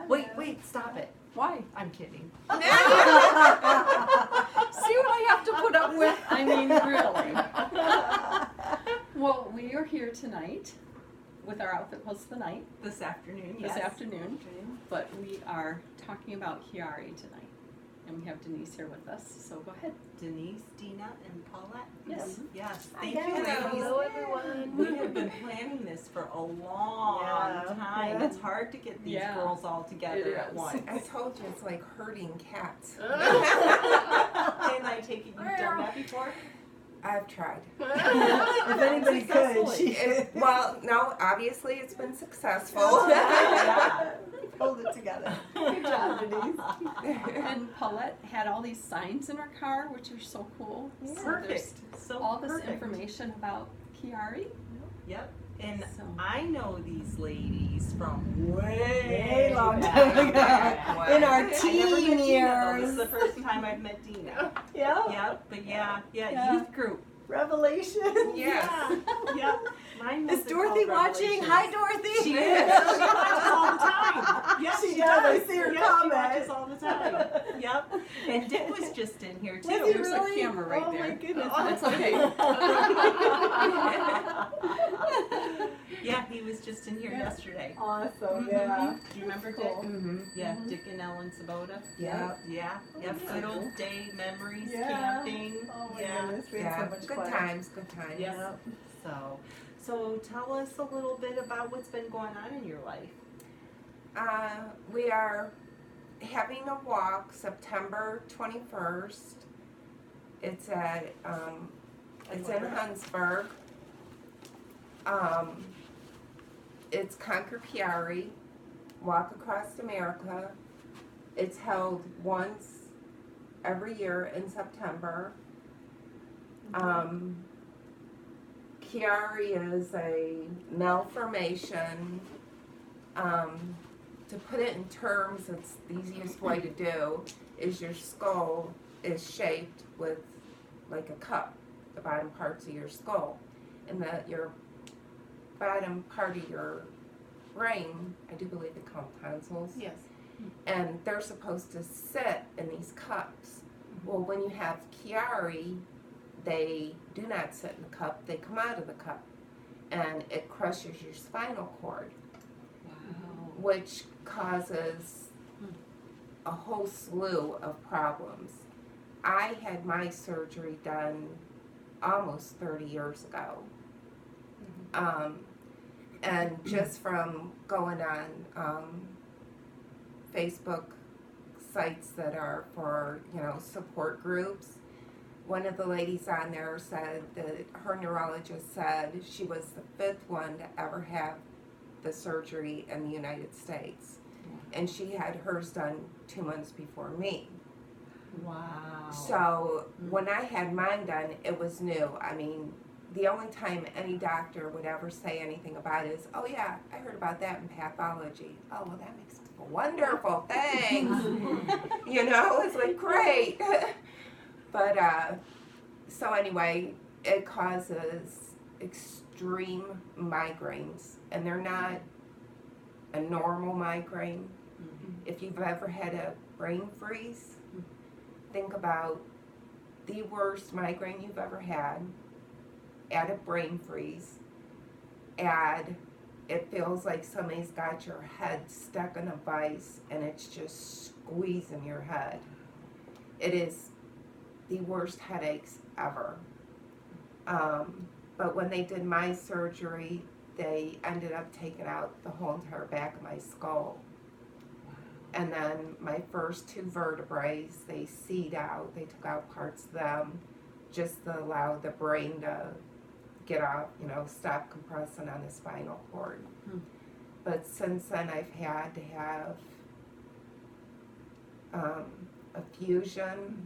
Wait, stop it. Why? I'm kidding. See what I have to put up with? I mean, really. Well, we are here tonight with our outfit post of the night. This afternoon, This afternoon. But we are talking about Chiari tonight. And we have Denise here with us, so go ahead. Denise, Dina, and Paulette. Yes. Yes. Hi, Thank you, guys. ladies. Hello, everyone. We have been planning this for a long time. Yeah. It's hard to get these Yeah. girls all together It at is. once. I told you it's like herding cats. And I take it you've done that before? I've tried. If anybody could, she Well, no, obviously it's been successful. Yeah. pulled it together. Good job, Denise. And Paulette had all these signs in her car, which are so cool. Yeah. So Perfect. there's So all this perfect. information about Chiari. Yep. And So- I know these ladies from Way long back. time ago. In our I never met teen Dina, though. This years. is the first time I've met Dina. Yeah. Yep, but yeah, Yeah. youth group. Revelation. Yes. Yeah. Mine Is wasn't Dorothy called watching? Revelations. Hi, Dorothy. She is. She watches all the time. Yes, She does. I see her Yes, comment. She watches all the time. Yep. And Dick was just in here too. Was he There's really? a camera right Oh there. my goodness. That's okay. Yeah, he was just in here yesterday. Awesome. Mhm. Yeah. Do you remember Dick? Cool. Mm-hmm. Yeah, Dick and Ellen Sabota. Yeah. Yeah. Yep. Good old day memories, Yeah. camping. Oh my Yeah. goodness. We had Yeah. so much Good fun. times. Good times. Yep. So tell us a little bit about what's been going on in your life. We are having a walk September 21st. It's at it's in Huntsburg. It's Conquer Chiari, Walk Across America. It's held once every year in September. Chiari is a malformation. To put it in terms, it's the easiest way to do is your skull is shaped with like a cup, the bottom parts of your skull, and that your bottom part of your brain, I do believe they call them tonsils, Yes. and they're supposed to sit in these cups. Well, when you have Chiari, they do not sit in the cup, they come out of the cup, and it crushes your spinal cord, Wow. which causes a whole slew of problems. I had my surgery done almost 30 years ago. And just from going on Facebook sites that are for, support groups, one of the ladies on there said that her neurologist said she was the 5th one to ever have the surgery in the United States. And she had hers done 2 months before me. Wow. So when I had mine done, it was new. I mean, the only time any doctor would ever say anything about it is, oh yeah, I heard about that in pathology. Oh, well, that makes wonderful, thanks. It's like, great. But, so anyway, it causes extreme migraines, and they're not a normal migraine. If you've ever had a brain freeze, think about the worst migraine you've ever had, add a brain freeze, add it feels like somebody's got your head stuck in a vice and it's just squeezing your head. It is the worst headaches ever. But when they did my surgery, they ended up taking out the whole entire back of my skull. And then my first 2 vertebrae, they seed out. They took out parts of them just to allow the brain to get off, stop compressing on the spinal cord. But since then, I've had to have a fusion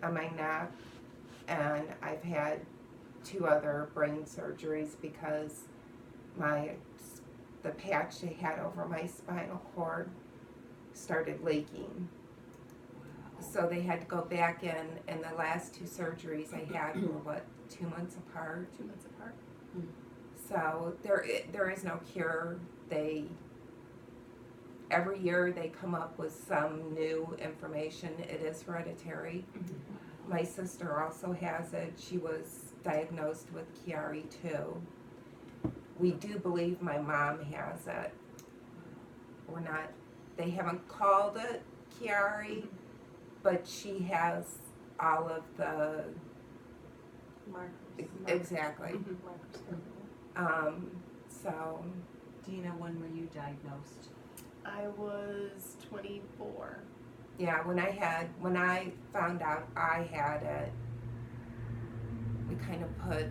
on my neck, and I've had 2 other brain surgeries because the patch they had over my spinal cord started leaking. So they had to go back in, and the last 2 surgeries I had were 2 months apart. 2 months apart. So there is no cure. They every year they come up with some new information. It is hereditary. My sister also has it. She was diagnosed with Chiari too. We do believe my mom has it. They haven't called it Chiari, but she has all of the, Markers. exactly. Mhm. So, Dina, when were you diagnosed? I was 24. yeah, when I found out I had it, we kind of put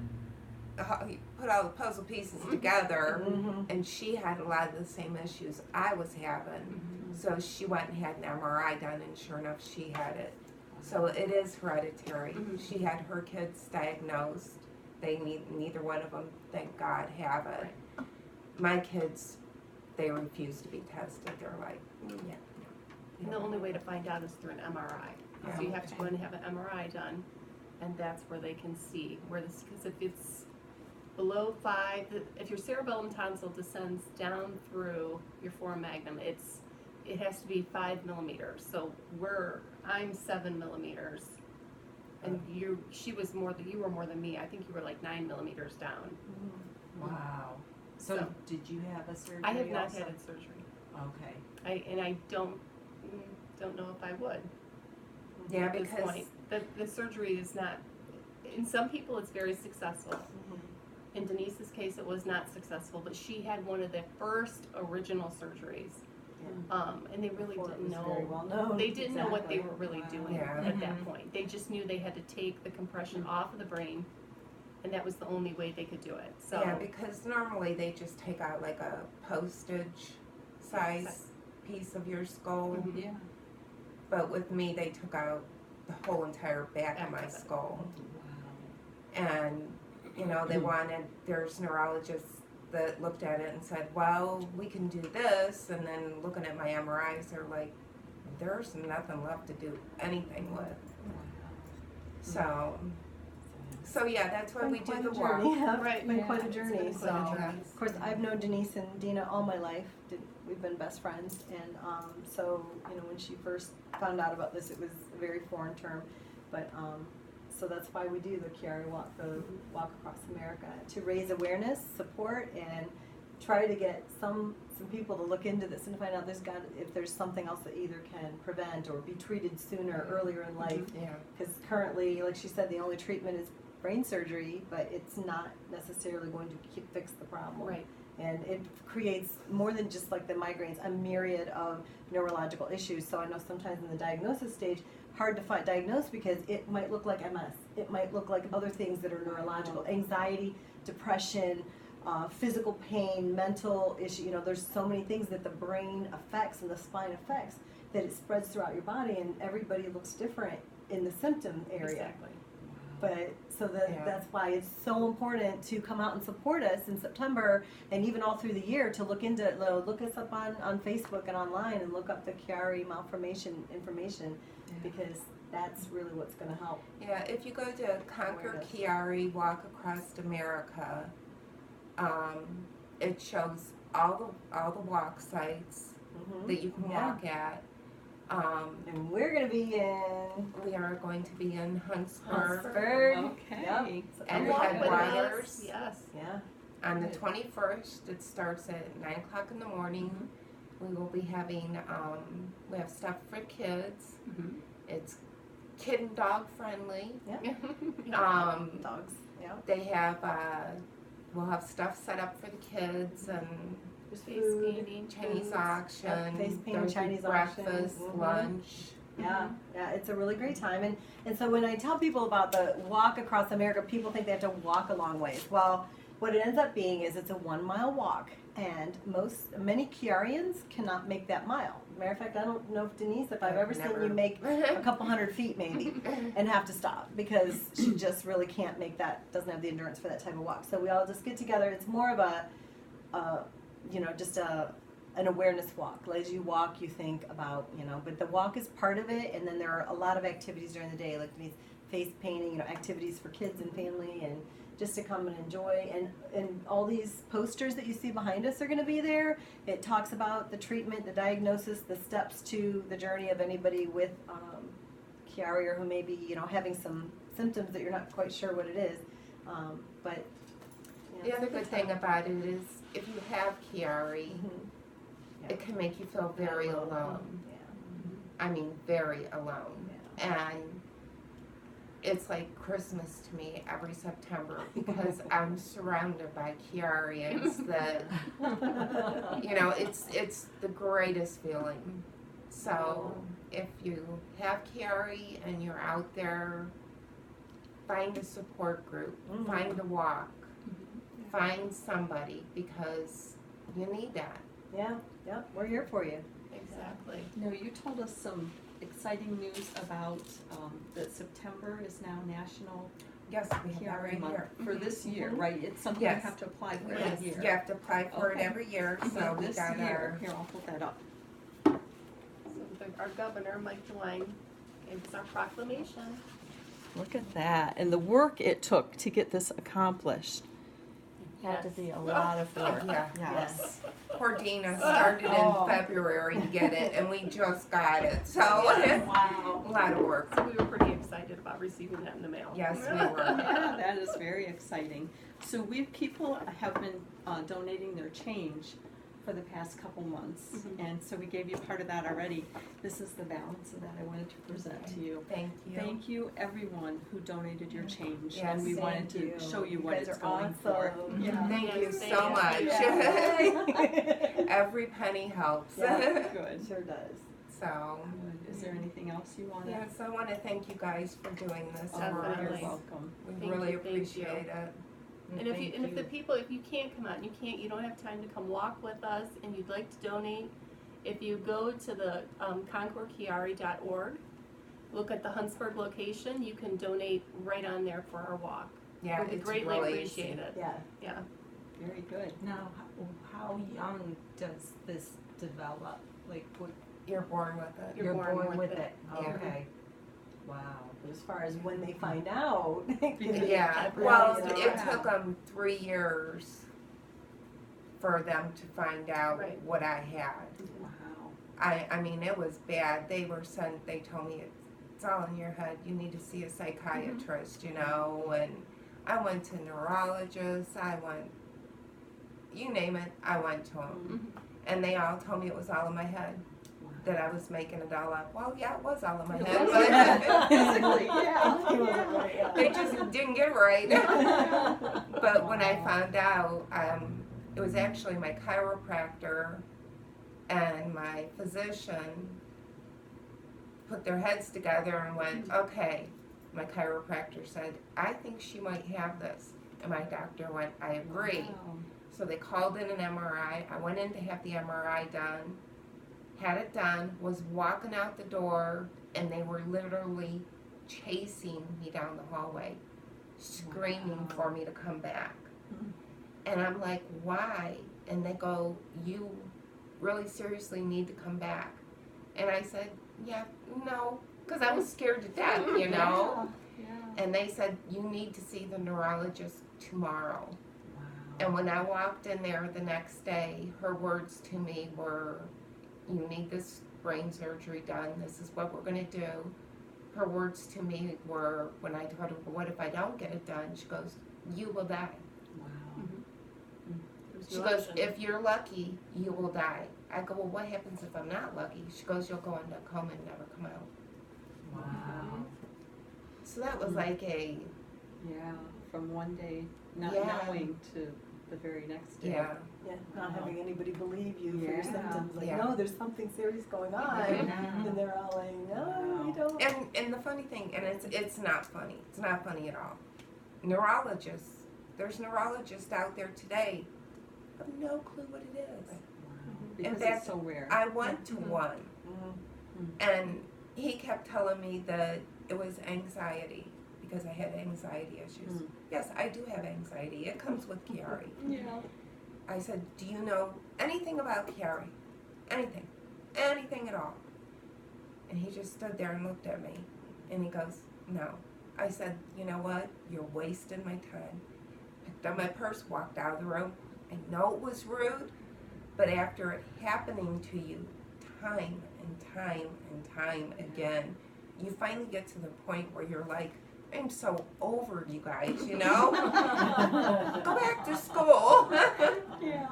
all the puzzle pieces together, and she had a lot of the same issues I was having. So she went and had an MRI done, and sure enough, she had it. So it is hereditary. She had her kids diagnosed. Neither one of them, thank God, have it. Right. My kids, they refuse to be tested. They're like, yeah. And the only way to find out is through an MRI. So you have to go in and have an MRI done, and that's where they can see where this, because if it's below 5, if your cerebellum tonsil descends down through your foramen magnum, it has to be 5 millimeters. So I'm 7 millimeters, and you were more than me. I think you were like 9 millimeters down. Wow. So did you have a surgery? I have not also? had a surgery. Okay. I don't know if I would. Yeah, At this because point. The surgery is not, in some people it's very successful. In Denise's case, it was not successful, but she had one of the first original surgeries. And they really Before it didn't was very know, well known. they didn't know what they Exactly. were really doing Yeah. at that point. They just knew they had to take the compression off of the brain, and that was the only way they could do it, so. yeah, because normally they just take out like a postage size piece of your skull. Mhm. Yeah. But with me, they took out the whole entire back of my skull. And, they wanted, there's neurologists that looked at it and said, well, we can do this. And then looking at my MRIs, they're like, there's nothing left to do anything with. So yeah, that's why Been we do quite the a walk. journey. Yeah, Right. It's been quite a It's journey. been So, quite a journey. of course, I've known Denise and Dina all my life. We've been best friends, and so when she first found out about this, it was a very foreign term, but so that's why we do the Chiari walk, the walk across America, to raise awareness, support, and try to get some people to look into this and to find out if there's something else that either can prevent or be treated sooner, earlier in life. Yeah. Because currently, like she said, the only treatment is brain surgery, but it's not necessarily going to fix the problem. Right. And it creates more than just like the migraines, a myriad of neurological issues. So I know sometimes in the diagnosis stage, hard to diagnose because it might look like MS. It might look like other things that are neurological, anxiety, depression, physical pain, mental issue. There's so many things that the brain affects and the spine affects that it spreads throughout your body, and everybody looks different in the symptom area. Exactly. But so Yeah. that's why it's so important to come out and support us in September and even all through the year to look into it. Look us up on Facebook and online and look up the Chiari malformation information because that's really what's going to help. Yeah, if you go to Conquer Awareness. Chiari, Walk Across America, it shows all the walk sites that you can walk at. And we're going to be in We are going to be in Huntsburg Huntsburg. Okay. Yep. And Walk with Headwaters. us. Yes. Yeah. on the 21st. It starts at 9 o'clock in the morning. We will be having, we have stuff for kids. It's kid and dog friendly. Dogs. Yeah. They have, we'll have stuff set up for the kids and There's Face food. painting, Chinese foods. auction. face painting, there'll be Chinese auction. breakfast, Mhm. lunch. Yeah, it's a really great time. And so when I tell people about the walk across America, people think they have to walk a long ways. Well, what it ends up being is it's a 1 mile walk, and many Chiarians cannot make that mile. Matter of fact, I don't know if Denise, if I've ever seen you make a couple hundred feet maybe and have to stop because she just really can't make that, doesn't have the endurance for that type of walk. So we all just get together. It's more of an awareness walk. As you walk, you think about, but the walk is part of it, and then there are a lot of activities during the day, like these face painting, activities for kids and family, and just to come and enjoy. And all these posters that you see behind us are going to be there. It talks about the treatment, the diagnosis, the steps to the journey of anybody with Chiari, or who may be, you know, having some symptoms that you're not quite sure what it is. But The other good thing about it is if you have Chiari, Mhm. it can make you feel very alone. Yeah. I mean, very alone. Yeah. And it's like Christmas to me every September because I'm surrounded by Chiarians that, you know, it's the greatest feeling. So if you have Chiari and you're out there, find a support group, Mhm. find a walk, find somebody because you need that. Yeah, we're here for you. Exactly. No, you told us some exciting news about that September is now National Yes, we have that Chiari right Month here. for this year, Mhm. right? It's something you Yes. have to apply for Yes, every year. you have to apply for Okay. it every year, so So we this got year, our, here, I'll hold that up. So our governor, Mike DeWine, gave us our proclamation. Look at that, and the work it took to get this accomplished. Had to Yes. be a lot of work. Yeah. Yes. poor Dina started Oh. in February to get it, and we just got it, so Wow. a lot of work. So we were pretty excited about receiving that in the mail. Yes, we were. Yeah, that is very exciting. So people have been donating their change for the past couple months, Mhm. and so we gave you part of that already. This is the balance of that I wanted to present to you. Thank you. Thank you, everyone who donated your change, Yes, and we wanted Thank to you. show you what guys it's are going for. awesome. Yeah. Thank you Yes, so thank much. you. Every penny helps. Yeah. Good. Sure does. So, Good. Is there anything else you want to? yes, I want to thank you guys for doing this for Definitely. us. You're welcome. We Thank really you, thank you. appreciate it. And if you can't come out, you don't have time to come walk with us, and you'd like to donate, if you go to the concordchiari.org, look at the Huntsburg location, you can donate right on there for our walk. Yeah, We'd it's greatly really appreciate easy. it. Yeah. Yeah. Very good. Now, how young does this develop? Like, what, You're born with it. You're born with it. Yeah. Okay. Wow. But as far as when they find out, Yeah, Yeah. well, you know, it took them 3 years for them to find out Right. what I had. Wow. I mean, it was bad. They told me it's all in your head. You need to see a psychiatrist, you know, and I went to neurologists, you name it, I went to them. Mhm. And they all told me it was all in my head, Wow. that I was making it all up. Well, yeah, it was all in my It head, was. but Physically, yeah. It wasn't right, yeah. they just didn't get it right. But when I found out, it was actually my chiropractor and my physician put their heads together and went, okay, my chiropractor said, I think she might have this. And my doctor went, I agree. Wow. So they called in an MRI. I went in to have the MRI done, had it done, was walking out the door, and they were literally chasing me down the hallway, screaming Wow. for me to come back. And I'm like, why? And they go, you really seriously need to come back. And I said, yeah, no, because I was scared to death, you know? Yeah. And they said, you need to see the neurologist tomorrow. Wow. And when I walked in there the next day, her words to me were, you need this brain surgery done. This is what we're going to do. Her words to me were, when I told her, well, what if I don't get it done? She goes, you will die. Wow. There's She no goes, option. if you're lucky, you will die. I go, well, what happens if I'm not lucky? She goes, you'll go into a coma and never come out. Wow. So that was like a, Yeah, from one day not Yeah. knowing to the very next day. yeah. Yeah, not having anybody believe you for your Yeah. symptoms. Like, Yeah. no, there's something serious going on. Yeah. And they're all like, no, we don't. And the funny thing, and it's not funny. It's not funny at all. Neurologists, there's neurologists out there today have no clue what it is. Wow. In Because fact, it's so rare. I went to one, Mhm. and he kept telling me that it was anxiety because I had anxiety issues. Mm. Yes, I do have anxiety. It comes with Chiari. Yeah. I said, do you know anything about Chiari? Anything. Anything at all. And he just stood there and looked at me. And he goes, no. I said, you know what? You're wasting my time. picked up my purse, walked out of the room. I know it was rude, but after it happening to you time and time and time again, you finally get to the point where you're like, I'm so over you guys, you know? Go back to school. Yeah.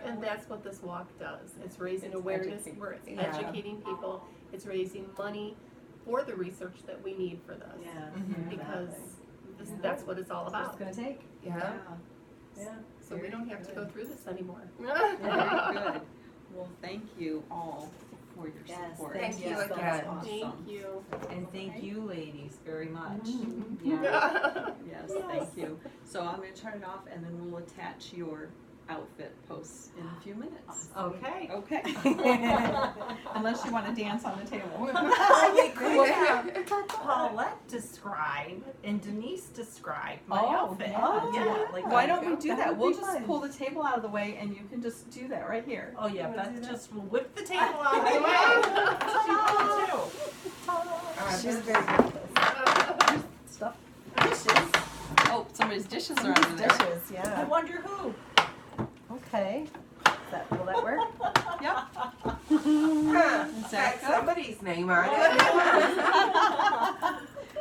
And that's what this walk does. It's raising It's awareness, educating. we're Yeah. educating people, it's raising money for the research that we need for this. Yeah. Mhm. Because that's what it's all That's what about. it's gonna take. Yeah. Yeah. So we don't have to go through this anymore. Very good. Well, thank you all for your Yes, support. Thank you so again. much. Thank you. And thank you, ladies, very much. Mhm. Yeah. Yes, thank you. So I'm gonna turn it off and then we'll attach your outfit posts in a few minutes. Okay. Okay. Unless you wanna dance on the table. We'll have Paulette describe and Denise describe my outfit. Yeah, like Why don't we do That that? would We'll be just fun. pull the table out of the way and you can just do that right here. Oh yeah, You wanna do Beth that? just will whip the table out of the way. She will too. She's very good at this. Stuff. Dishes. Oh, somebody's dishes are under there. Dishes, I yeah. wonder who. Okay. Will that work? Yep. Huh. Is that Got good? somebody's name on it.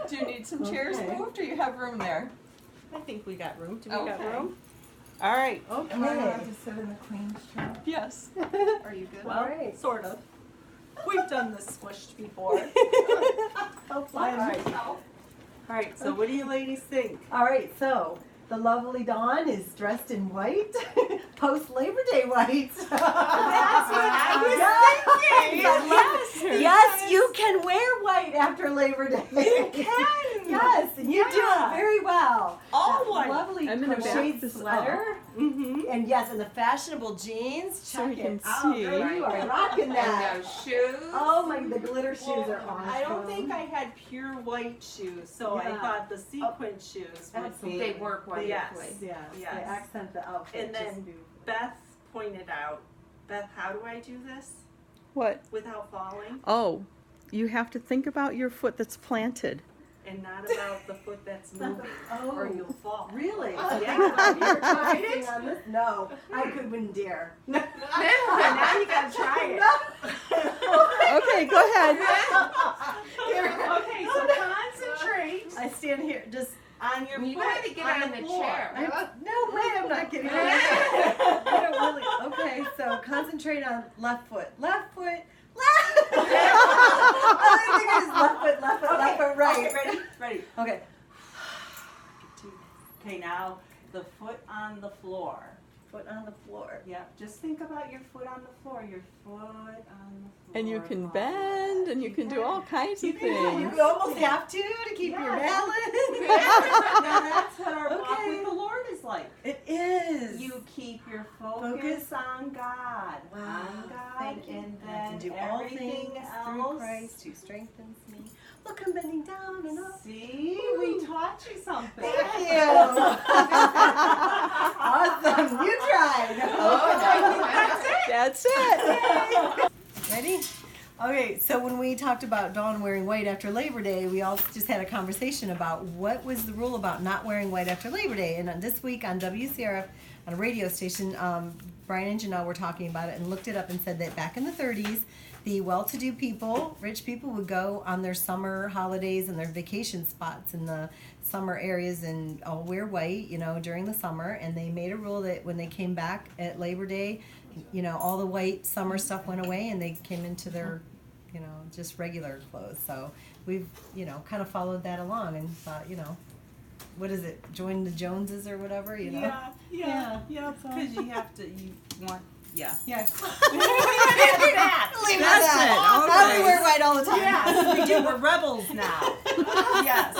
Do you need some chairs Okay. moved or you have room there? I think we got room. Do we got Okay. room? All right. Am I allowed Okay. to sit in the queen's chair? Yes. Are you good? Well, Alright. sort of. We've done this squished before. Oh, fun. All right, so what do you ladies think? All right, so the lovely Dawn is dressed in white, post Labor Day white. That's what I was thinking. Yes, yes, you can wear white after Labor Day. You can. Yes, and you do Yeah. it very well. All That white. lovely I'm gonna back crocheted this sweater, Mm-hmm. and yes, and the fashionable jeans. So Check we it can out, see. girl, you are rocking that. And those shoes. Oh my, the glitter shoes are awesome. I don't think I had pure white shoes, so I Yeah. thought the sequin shoes would Absolutely. be. They work Yes. wonderfully. Yes, Yes. they accent the outfit. And then just do- Beth pointed out, Beth, how do I do this What? without falling Oh, you have to think about your foot that's planted. and not about the foot that's moving, or Oh. you'll fall? Really? Yeah. You're trying on this? No, I wouldn't dare. And now you gotta try it. Okay, go ahead. Okay, so concentrate I stand here just. on your You foot gotta get on the floor. chair. No way, I'm not getting on. I don't really. Okay, so concentrate on left foot. Left foot. Left. I think it is left foot, right. Okay, ready. Okay. Okay, now the foot on the floor. Foot on the floor. Yep, just think about your foot on the floor, your foot on the floor. And you can bend and you can do all kinds of You things. almost have to keep your balance. Now that's what our walk Okay. with the Lord is like. It is. You keep your focus on God. Wow. On God, Thank you. and I can then do all everything things through else. Christ who strengthens me. Look, I'm bending down and up. See, we taught you something. Thank you. Awesome. You tried. That's it. Ready? Okay, so when we talked about Dawn wearing white after Labor Day, we all just had a conversation about what was the rule about not wearing white after Labor Day. And this week on WCRF, on a radio station, Brian and Janelle were talking about it and looked it up and said that back in the 30s, the well-to-do people, rich people, would go on their summer holidays and their vacation spots in the summer areas and all wear white, during the summer. And they made a rule that when they came back at Labor Day, all the white summer stuff went away and they came into their, just regular clothes. So we've, kind of followed that along and thought, what is it? Join the Joneses or whatever, Yeah. So- Because you want, yeah. Yeah. Leave it at Leave That's that. it. I Okay. wear white all the time. Yes, we do. We're rebels now. Yes.